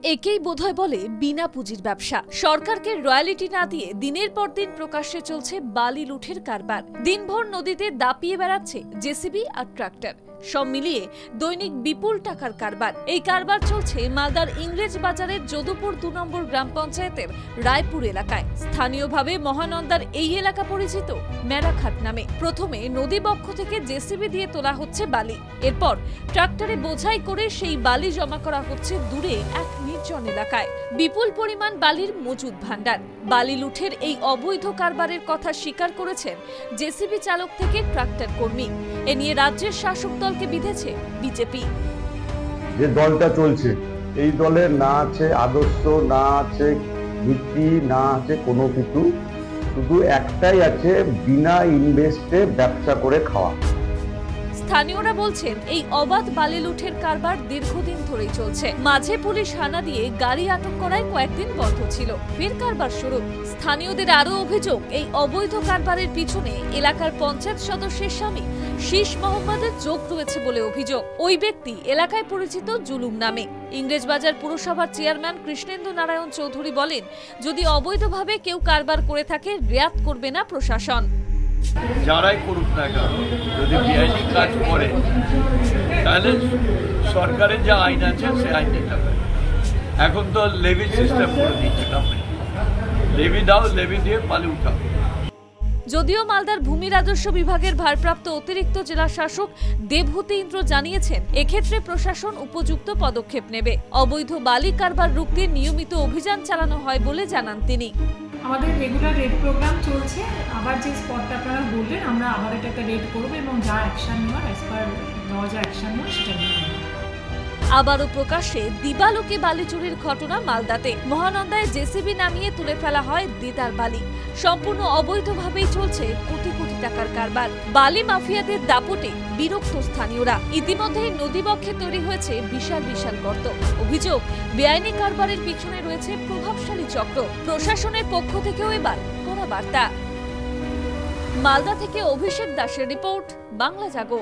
একেই বোধহয় বলে বিনা পুঁজির ব্যবসা। সরকারকে রয়্যালিটি না দিয়ে দিনের পর দিন প্রকাশ্যে চলছে বালি লুঠের কারবার। দিনভর নদীতে দাপিয়ে বেড়াচ্ছে জেসিবি আর ট্রাক্টর। সব মিলিয়ে দৈনিক বিপুল টাকার কারবার। এই কারবার চলছে মালদার ইংরেজ বাজারের যদুপুর ২ নম্বর গ্রাম পঞ্চায়েতের রায়পুর এলাকায়। স্থানীয়ভাবে মহানন্দার এই এলাকা পরিচিত মেরাখাত নামে। প্রথমে নদী বক্ষ থেকে জেসিবি দিয়ে তোলা হচ্ছে বালি, এরপর ট্রাক্টরে বোঝাই করে সেই বালি জমা করা হচ্ছে দূরে এক নির্জন এলাকায়। বিপুল পরিমাণ বালির মজুদ ভান্ডার। বালি লুঠের এই অবৈধ কারবারের কথা স্বীকার করেছেন জেসিবি চালক থেকে ট্রাক্টর কর্মী। এ নিয়ে রাজ্যের শাসক দলকে বিঁধেছে বিজেপি। যে দলটা চলছে এই দলের না আছে আদর্শ, না আছে নীতি, না আছে কোনো কিছু, শুধু একটাই আছে, বিনা ইনভেস্টে ব্যবসা করে খাওয়া। স্থানীয়রা বলছেন এই অবাধ বালি লুঠের কারবার দীর্ঘদিন ধরেই চলছে। মাঝে পুলিশ হানা দিয়ে গাড়ি আটক করায় কয়েকদিন বন্ধ ছিল, ফের কারবার শুরু। স্থানীয়দের আরও অভিযোগ, এই অবৈধ কারবারের পিছনে এলাকার পঞ্চায়েত সদস্যের স্বামী শীষ মোহাম্মদের যোগ রয়েছে বলে অভিযোগ। ওই ব্যক্তি এলাকায় পরিচিত জুলুম নামে। ইংরেজবাজার পুরসভার চেয়ারম্যান কৃষ্ণেন্দু নারায়ণ চৌধুরী বলেন, যদি অবৈধভাবে কেউ কারবার করে থাকে রেয়াত করবে না প্রশাসন। যারাই করুক না কেন, যদি বেআইনি কাজ করে তাহলে সরকারের যে আইন আছে সে আইন নিতে হবে। এখন তো লেভি সিস্টেম করে দিচ্ছে গভর্নমেন্ট, লেভি দাও, লেভি দিয়ে বালি উঠাও। যদিও মালদার ভূমি রাজস্ব বিভাগের ভারপ্রাপ্ত অতিরিক্ত জেলা শাসক দেবহূতি ইন্দ্র জানিয়েছেন, এক্ষেত্রে প্রশাসন উপযুক্ত পদক্ষেপ নেবে। অবৈধ বালি কারবার রুখতে নিয়মিত অভিযান চালানো হয় বলে জানান তিনি। আমাদের রেগুলার রেড প্রোগ্রাম চলছে। আবার যে স্পটটা আপনারা বললেন, আমরা আবার এটাকে রেড করবো এবং যা অ্যাকশন নেওয়ার অ্যাজ পার ল যা অ্যাকশন নেওয়ার সেটা নেব। আবারও প্রকাশ্যে দিবালোকে বালি চুরির ঘটনা মালদাতে। মহানন্দায় জেসিবি নামিয়ে তুলে ফেলা হয় দেদার বালি। সম্পূর্ণ অবৈধভাবেই চলছে কোটি কোটি টাকার কারবার। বালি মাফিয়াদের দাপটে বিরক্ত স্থানীয়রা। ইতিমধ্যেই নদীবক্ষে তৈরি হয়েছে বিশাল বিশাল গর্ত। অভিযোগ, বেআইনি কারবারের পিছনে রয়েছে প্রভাবশালী চক্র। প্রশাসনের পক্ষ থেকেও এবার কড়া বার্তা। মালদা থেকে অভিষেক দাসের রিপোর্ট, বাংলা জাগো।